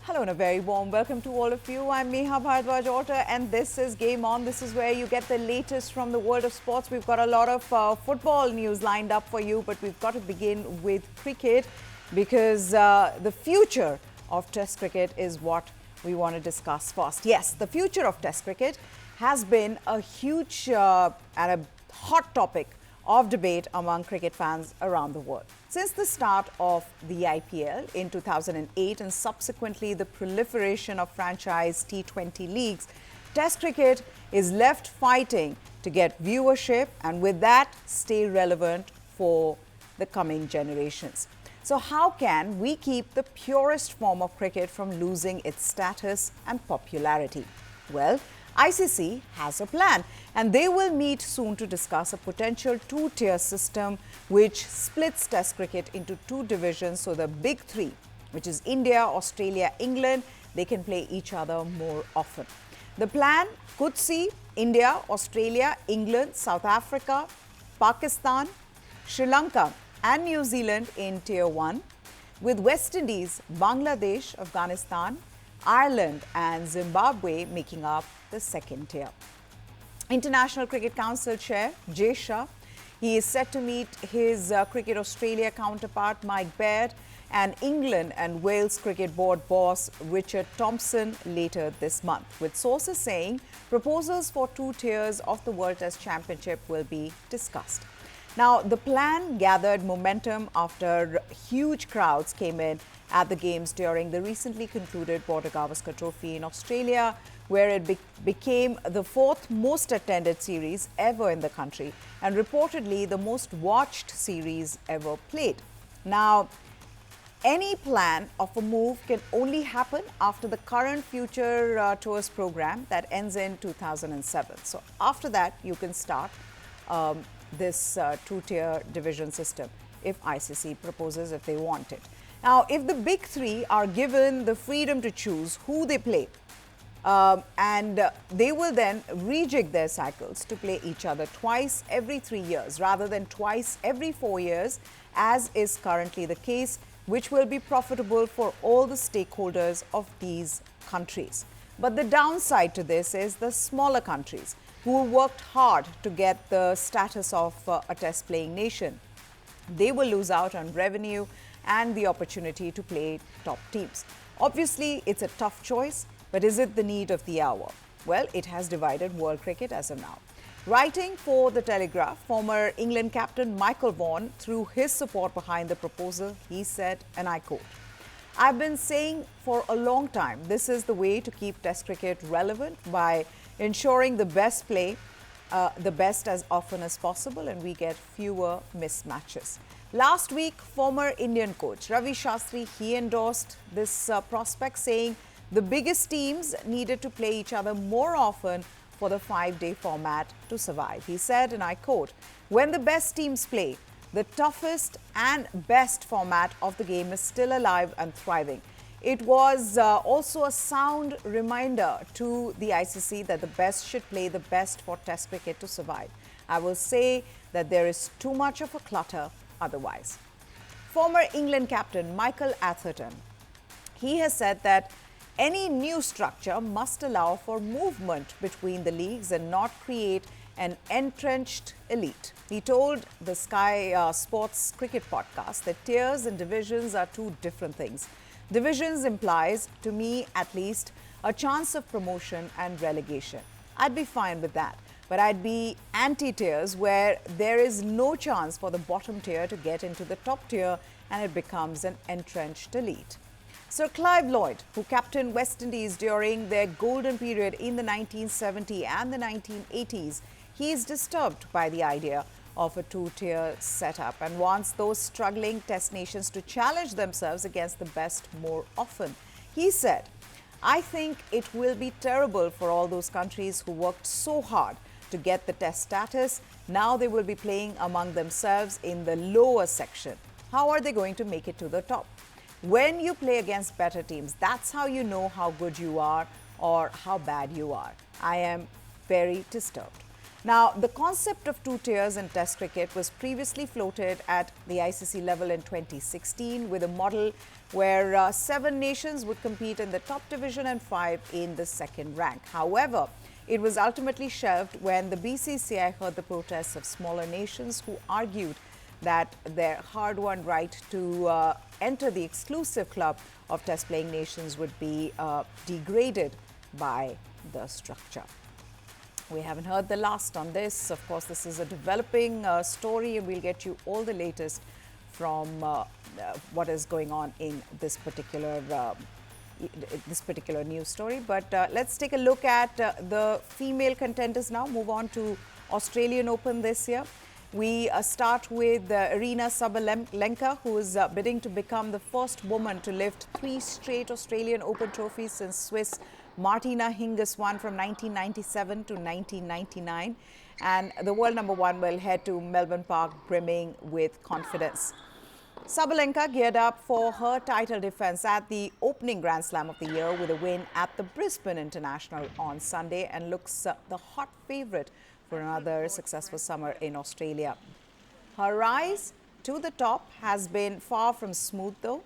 Hello and a very warm welcome to all of you. I'm Neha Bhardwaj-Orta and this is Game On. This is where you get the latest from the world of sports. We've got a lot of football news lined up for you, but we've got to begin with cricket because the future of Test cricket is what we want to discuss first. Yes, the future of Test cricket has been a huge and a hot topic of debate among cricket fans around the world. Since the start of the IPL in 2008 and subsequently the proliferation of franchise T20 leagues, Test cricket is left fighting to get viewership and with that stay relevant for the coming generations. So how can we keep the purest form of cricket from losing its status and popularity? Well, ICC has a plan and they will meet soon to discuss a potential two-tier system which splits Test cricket into two divisions so the big three, which is India, Australia, England, they can play each other more often. The plan could see India, Australia, England, South Africa, Pakistan, Sri Lanka and New Zealand in Tier 1, with West Indies, Bangladesh, Afghanistan, Ireland and Zimbabwe making up the second tier. International Cricket Council Chair Jay Shah, he is set to meet his Cricket Australia counterpart Mike Baird and England and Wales Cricket Board boss Richard Thompson later this month, with sources saying proposals for two tiers of the World Test Championship will be discussed. Now, the plan gathered momentum after huge crowds came in at the games during the recently concluded Border Gavaskar Trophy in Australia, where it became the fourth most attended series ever in the country and reportedly the most watched series ever played. Now, any plan of a move can only happen after the current Future Tours program that ends in 2007. So after that, you can start this two-tier division system if ICC proposes, if they want it. Now, if the big three are given the freedom to choose who they play, and they will then rejig their cycles to play each other twice every 3 years rather than twice every 4 years, as is currently the case, which will be profitable for all the stakeholders of these countries. But the downside to this is the smaller countries who worked hard to get the status of a test playing nation. They will lose out on revenue and the opportunity to play top teams. Obviously, it's a tough choice, but is it the need of the hour? Well, it has divided world cricket as of now. Writing for The Telegraph, former England captain Michael Vaughan threw his support behind the proposal. He said, and I quote, "I've been saying for a long time this is the way to keep Test cricket relevant by ensuring the best play the best as often as possible and we get fewer mismatches." Last week, former Indian coach Ravi Shastri, he endorsed this prospect, saying the biggest teams needed to play each other more often for the 5-day format to survive. He said, and I quote, "When the best teams play, the toughest and best format of the game is still alive and thriving." It was also a sound reminder to the ICC that the best should play the best for Test cricket to survive. I will say that there is too much of a clutter otherwise. Former England captain Michael Atherton, he has said that any new structure must allow for movement between the leagues and not create an entrenched elite. He told the Sky Sports Cricket podcast that tiers and divisions are two different things. Divisions implies, to me at least, a chance of promotion and relegation. I'd be fine with that, but I'd be anti-tiers where there is no chance for the bottom tier to get into the top tier and it becomes an entrenched elite. Sir Clive Lloyd, who captained West Indies during their golden period in the 1970s and the 1980s, he is disturbed by the idea of a two-tier setup and wants those struggling test nations to challenge themselves against the best more often. He said, "I think it will be terrible for all those countries who worked so hard to get the test status. Now they will be playing among themselves in the lower section. How are they going to make it to the top? When you play against better teams, that's how you know how good you are or how bad you are." I am very disturbed. Now, the concept of two tiers in Test cricket was previously floated at the ICC level in 2016 with a model where 7 nations would compete in the top division and 5 in the second rank. However, it was ultimately shelved when the BCCI heard the protests of smaller nations who argued that their hard-won right to enter the exclusive club of Test-playing nations would be degraded by the structure. We haven't heard the last on this. Of course, this is a developing story, and we'll get you all the latest from what is going on in this particular news story. But let's take a look at the female contenders now. Move on to Australian Open this year. We start with Aryna Sabalenka, who is bidding to become the first woman to lift 3 straight Australian Open trophies since Swiss Martina Hingis won from 1997 to 1999. And the world number 1 will head to Melbourne Park brimming with confidence. Sabalenka geared up for her title defense at the opening Grand Slam of the year with a win at the Brisbane International on Sunday and looks the hot favourite for another successful summer in Australia. Her rise to the top has been far from smooth though.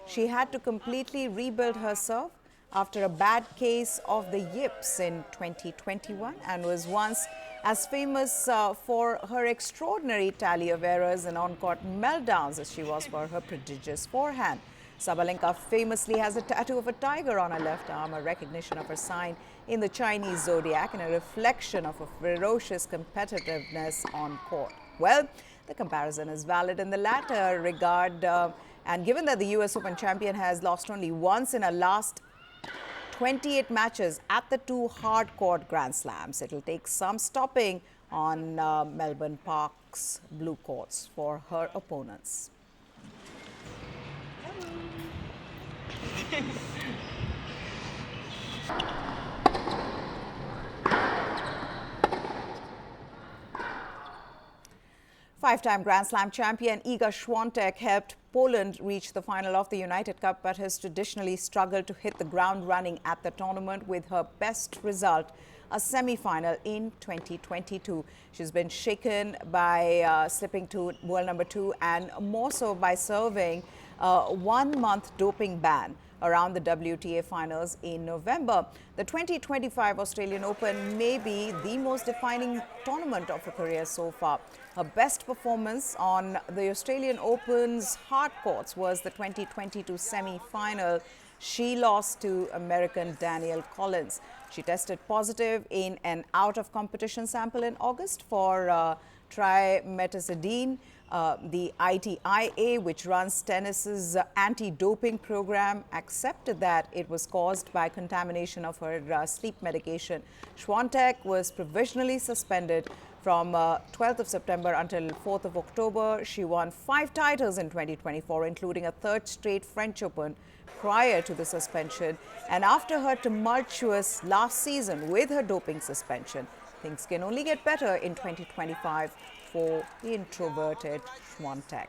She had to completely rebuild her serve after a bad case of the yips in 2021 and was once as famous for her extraordinary tally of errors and on-court meltdowns as she was for her prodigious forehand. Sabalenka famously has a tattoo of a tiger on her left arm, a recognition of her sign in the Chinese zodiac and a reflection of her ferocious competitiveness on court. Well, the comparison is valid in the latter regard, and given that the US Open champion has lost only once in her last 28 matches at the 2 hard-court Grand Slams, it will take some stopping on Melbourne Park's blue courts for her opponents. 5-time Grand Slam champion Iga Świątek helped Poland reach the final of the United Cup, but has traditionally struggled to hit the ground running at the tournament, with her best result a semi-final in 2022. She's been shaken by slipping to world number 2 and more so by serving a 1-month doping ban around the WTA finals in November. The 2025 Australian Open may be the most defining tournament of her career so far. Her best performance on the Australian Open's hard courts was the 2022 semi-final. She lost to American Danielle Collins. She tested positive in an out-of-competition sample in August for trimetazidine. The ITIA, which runs tennis's anti-doping program, accepted that it was caused by contamination of her sleep medication. Świątek was provisionally suspended from 12th of September until 4th of October. She won 5 titles in 2024, including a 3rd straight French Open prior to the suspension. And after her tumultuous last season with her doping suspension, things can only get better in 2025 for the introverted Świątek.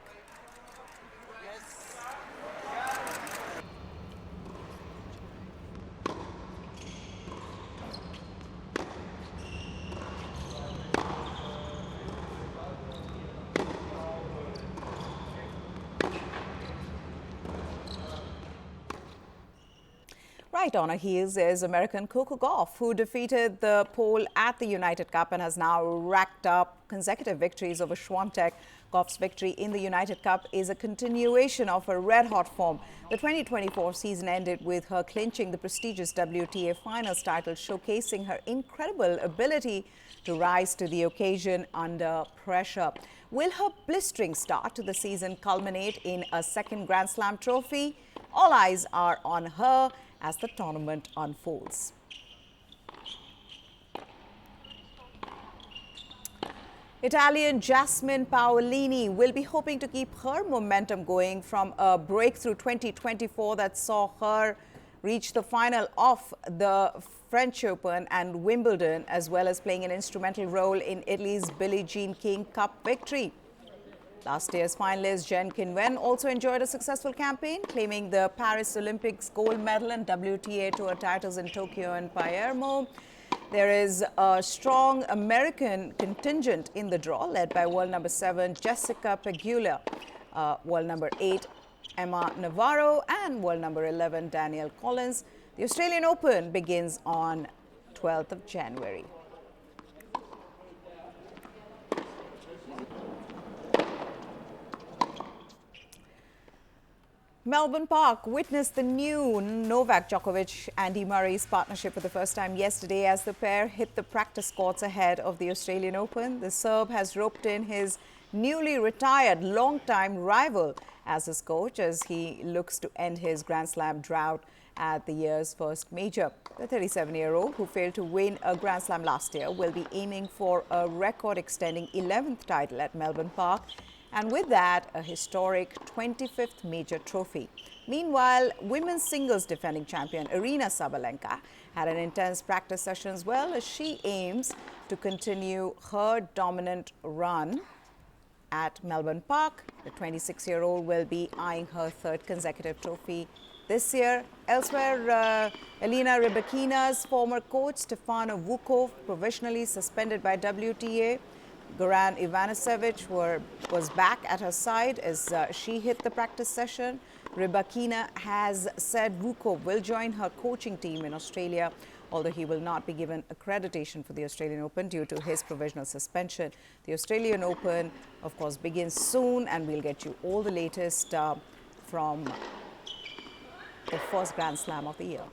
Right on her heels is American Coco Gauff, who defeated the Pole at the United Cup and has now racked up consecutive victories over Świątek. Gauff's victory in the United Cup is a continuation of her red-hot form. The 2024 season ended with her clinching the prestigious WTA Finals title, showcasing her incredible ability to rise to the occasion under pressure. Will her blistering start to the season culminate in a 2nd Grand Slam trophy? All eyes are on her as the tournament unfolds. Italian Jasmine Paolini will be hoping to keep her momentum going from a breakthrough 2024 that saw her reach the final of the French Open and Wimbledon, as well as playing an instrumental role in Italy's Billie Jean King Cup victory. Last year's finalist Jen Kinwen also enjoyed a successful campaign, claiming the Paris Olympics gold medal and WTA Tour titles in Tokyo and Palermo. There is a strong American contingent in the draw, led by world number 7, Jessica Pegula, world number 8, Emma Navarro, and world number 11, Danielle Collins. The Australian Open begins on 12th of January. Melbourne Park witnessed the new Novak Djokovic-Andy Murray's partnership for the first time yesterday as the pair hit the practice courts ahead of the Australian Open. The Serb has roped in his newly retired longtime rival as his coach as he looks to end his Grand Slam drought at the year's first major. The 37-year-old, who failed to win a Grand Slam last year, will be aiming for a record-extending 11th title at Melbourne Park, and with that, a historic 25th major trophy. Meanwhile, women's singles defending champion Aryna Sabalenka had an intense practice session as well as she aims to continue her dominant run at Melbourne Park. The 26-year-old will be eyeing her third consecutive trophy this year. Elsewhere, Elena Rybakina's former coach Stefano Vukov provisionally suspended by WTA. Goran Ivanisevic was back at her side as she hit the practice session. Rybakina has said Vukov will join her coaching team in Australia, although he will not be given accreditation for the Australian Open due to his provisional suspension. The Australian Open, of course, begins soon, and we'll get you all the latest from the first Grand Slam of the year.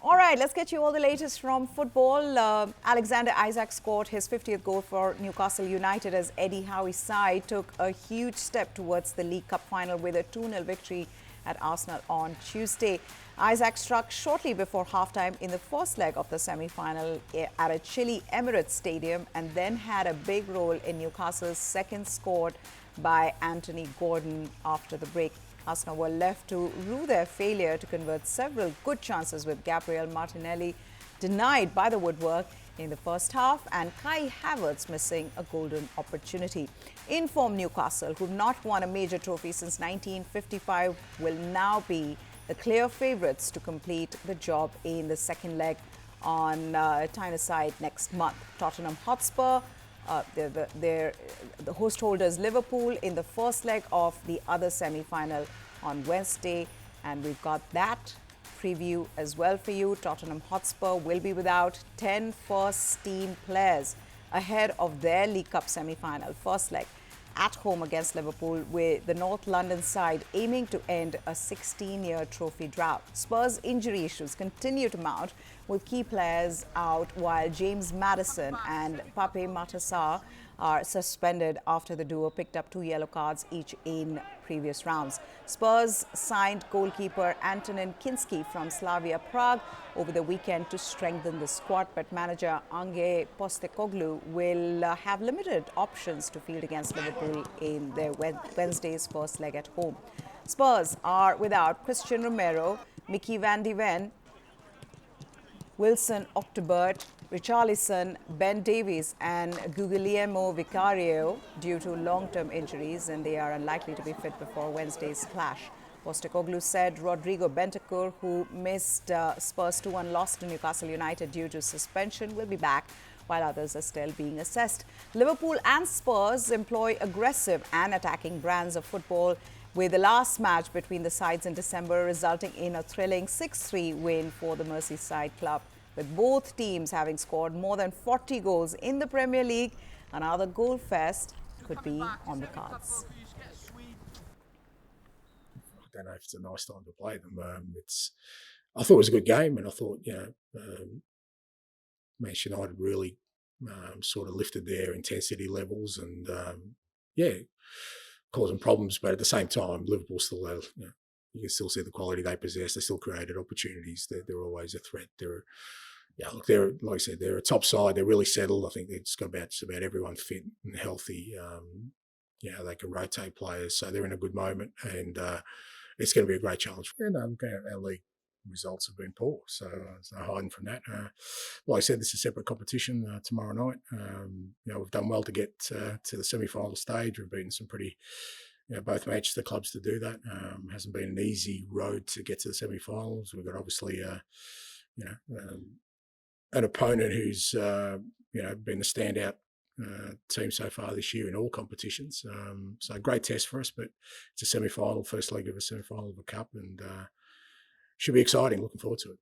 All right, let's get you all the latest from football. Alexander Isak scored his 50th goal for Newcastle United as Eddie Howe's side took a huge step towards the League Cup final with a 2-0 victory at Arsenal on Tuesday. Isak struck shortly before halftime in the first leg of the semi-final at a chilly Emirates Stadium and then had a big role in Newcastle's second scored by Anthony Gordon after the break. Arsenal were left to rue their failure to convert several good chances with Gabriel Martinelli denied by the woodwork in the first half and Kai Havertz missing a golden opportunity. In-form Newcastle, who've not won a major trophy since 1955, will now be the clear favourites to complete the job in the second leg on Tyneside next month. Tottenham Hotspur, the host holders Liverpool in the first leg of the other semi-final on Wednesday, and we've got that preview as well for you. Tottenham Hotspur will be without 10 first-team players ahead of their League Cup semi-final first leg at home against Liverpool, with the North London side aiming to end a 16-year trophy drought. Spurs' injury issues continue to mount, with key players out, while James Maddison and Pape Matar are suspended after the duo picked up 2 yellow cards each in previous rounds. Spurs signed goalkeeper Antonin Kinski from Slavia Prague over the weekend to strengthen the squad, but manager Ange Postecoglou will have limited options to field against Liverpool in their Wednesday's first leg at home. Spurs are without Christian Romero, Mickey van de Ven, Wilson Octobert, Richarlison, Ben Davies and Guglielmo Vicario due to long-term injuries, and they are unlikely to be fit before Wednesday's clash. Postecoglou said Rodrigo Bentancur, who missed Spurs' 2-1 loss to Newcastle United due to suspension, will be back, while others are still being assessed. Liverpool and Spurs employ aggressive and attacking brands of football, with the last match between the sides in December resulting in a thrilling 6-3 win for the Merseyside club. With both teams having scored more than 40 goals in the Premier League, another goal fest could be on the cards. I don't know if it's a nice time to play them. I thought it was a good game, and I thought, Manchester United really sort of lifted their intensity levels and, causing problems. But at the same time, Liverpool still had, you can still see the quality they possess. They still created opportunities. They're always a threat. They're like I said, they're a top side. They're really settled. I think they've just got about everyone fit and healthy. They can rotate players, so they're in a good moment, and it's going to be a great challenge. And our league results have been poor, so there's no hiding from that. Like I said, this is a separate competition tomorrow night. We've done well to get to the semi-final stage. We've beaten some pretty both Manchester clubs to do that. Hasn't been an easy road to get to the semi-finals. We've got obviously, an opponent who's been the standout team so far this year in all competitions. So a great test for us, but it's a semi-final, first leg of a semi-final of a cup, and should be exciting. Looking forward to it.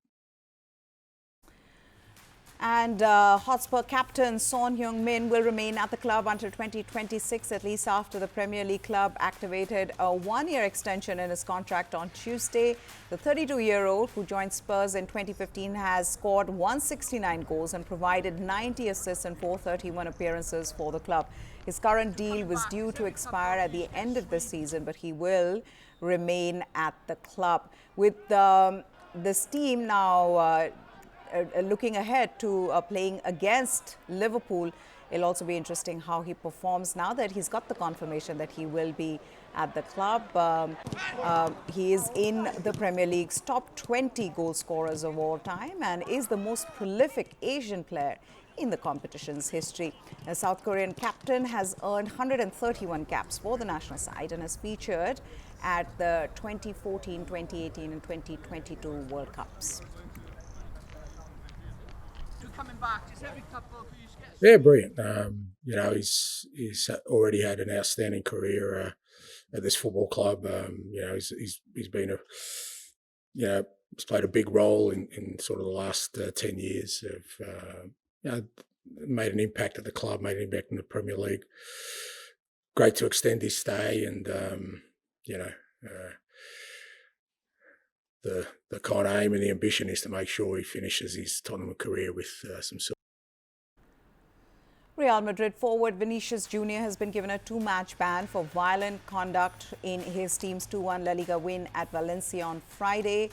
And Hotspur captain Son Heung-min will remain at the club until 2026, at least after the Premier League club activated a one-year extension in his contract on Tuesday. The 32-year-old, who joined Spurs in 2015, has scored 169 goals and provided 90 assists in 431 appearances for the club. His current deal was due to expire at the end of this season, but he will remain at the club. With this team now looking ahead to playing against Liverpool, it'll also be interesting how he performs now that he's got the confirmation that he will be at the club. He is in the Premier League's top 20 goal scorers of all time and is the most prolific Asian player in the competition's history. The South Korean captain has earned 131 caps for the national side and has featured at the 2014, 2018 and 2022 World Cups. Yeah, brilliant. He's already had an outstanding career at this football club. He's been he's played a big role in sort of the last 10 years of made an impact at the club, made an impact in the Premier League. Great to extend his stay, and the kind of aim and the ambition is to make sure he finishes his Tottenham career with some sort. Real Madrid forward Vinicius Jr. has been given a 2-match ban for violent conduct in his team's 2-1 La Liga win at Valencia on Friday.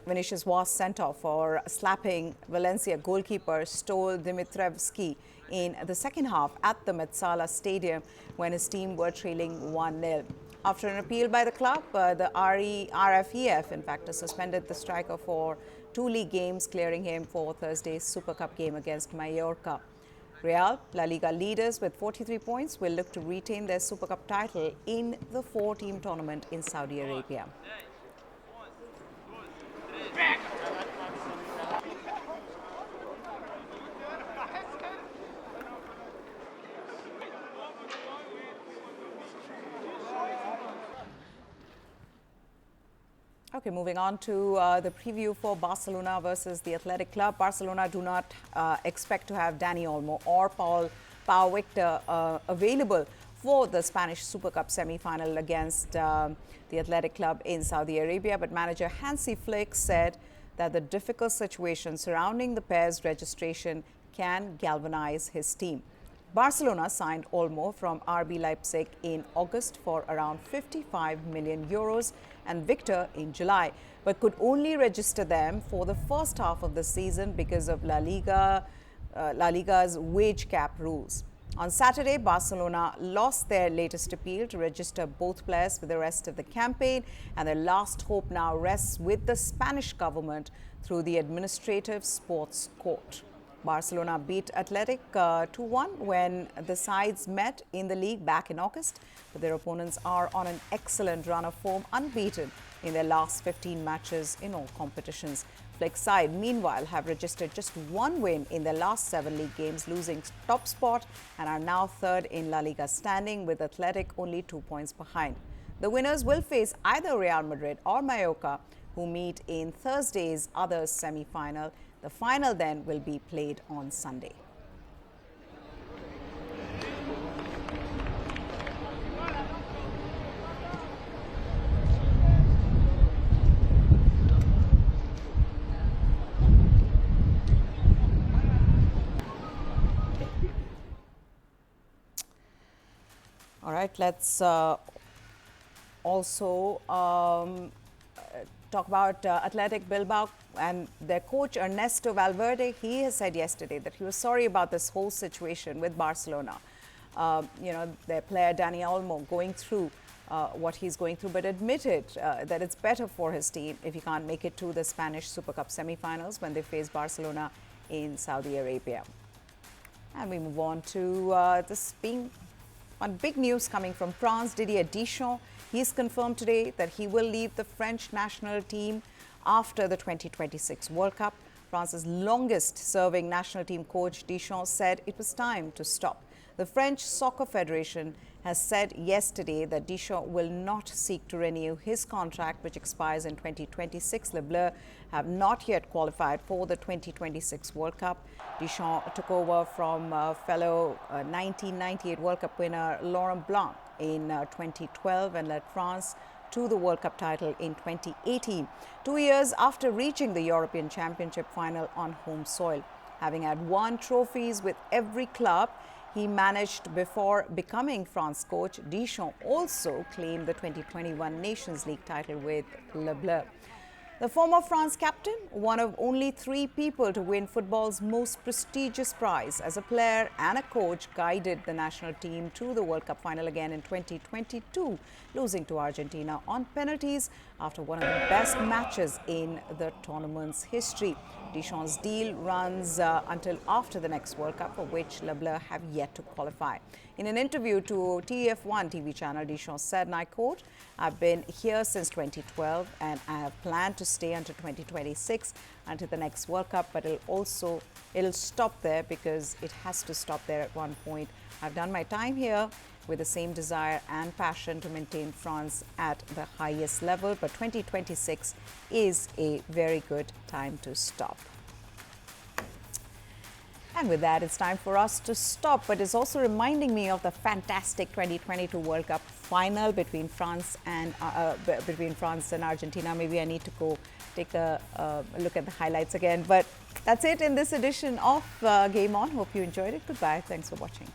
Vinicius was sent off for slapping Valencia goalkeeper Stol Dimitrievski in the second half at the Metsala Stadium when his team were trailing 1-0. After an appeal by the club, the RFEF, in fact, has suspended the striker for 2 league games, clearing him for Thursday's Super Cup game against Mallorca. Real, La Liga leaders with 43 points, will look to retain their Super Cup title in the 4-team tournament in Saudi Arabia. Okay, moving on to the preview for Barcelona versus the Athletic Club. Barcelona do not expect to have Dani Olmo or Pau Victor available for the Spanish Super Cup semi-final against the Athletic Club in Saudi Arabia. But manager Hansi Flick said that the difficult situation surrounding the pair's registration can galvanize his team. Barcelona signed Olmo from RB Leipzig in August for around 55 million euros and Victor in July, but could only register them for the first half of the season because of La Liga's wage cap rules. On Saturday, Barcelona lost their latest appeal to register both players for the rest of the campaign, and their last hope now rests with the Spanish government through the Administrative Sports Court. Barcelona beat Athletic 2-1 when the sides met in the league back in August, but their opponents are on an excellent run of form, unbeaten in their last 15 matches in all competitions. Flick's side, meanwhile, have registered just 1 win in their last 7 league games, losing top spot and are now third in La Liga standing, with Athletic only 2 points behind. The winners will face either Real Madrid or Mallorca, who meet in Thursday's other semi-final. The final then will be played on Sunday. All right, let's also talk about Athletic Bilbao and their coach Ernesto Valverde. He has said yesterday that he was sorry about this whole situation with Barcelona. Their player Dani Olmo going through what he's going through, but admitted that it's better for his team if he can't make it to the Spanish Super Cup semi-finals when they face Barcelona in Saudi Arabia. And we move on to this being One big news coming from France, Didier Deschamps. He's confirmed today that he will leave the French national team after the 2026 World Cup. France's longest-serving national team coach Deschamps said it was time to stop. The French Soccer Federation has said yesterday that Deschamps will not seek to renew his contract, which expires in 2026. Les Bleus have not yet qualified for the 2026 World Cup. Deschamps took over from fellow 1998 World Cup winner Laurent Blanc in 2012 and led France to the World Cup title in 2018, 2 years after reaching the European Championship final on home soil. Having had won trophies with every club he managed before becoming France coach, Deschamps also claimed the 2021 Nations League title with Les Bleus. The former France captain, one of only 3 people to win football's most prestigious prize as a player and a coach, guided the national team to the World Cup final again in 2022, losing to Argentina on penalties after one of the best matches in the tournament's history. Deschamps' deal runs until after the next World Cup, for which Les Bleus have yet to qualify. In an interview to TF1 TV channel, Deschamps said, and I quote, "I've been here since 2012 and I have planned to stay until 2026, until the next World Cup, but it'll stop there because it has to stop there at one point. I've done my time here with the same desire and passion to maintain France at the highest level, but 2026 is a very good time to stop." And with that, it's time for us to stop. But it's also reminding me of the fantastic 2022 World Cup final between France and Argentina. Maybe I need to go take a look at the highlights again. But that's it in this edition of Game On. Hope you enjoyed it. Goodbye. Thanks for watching.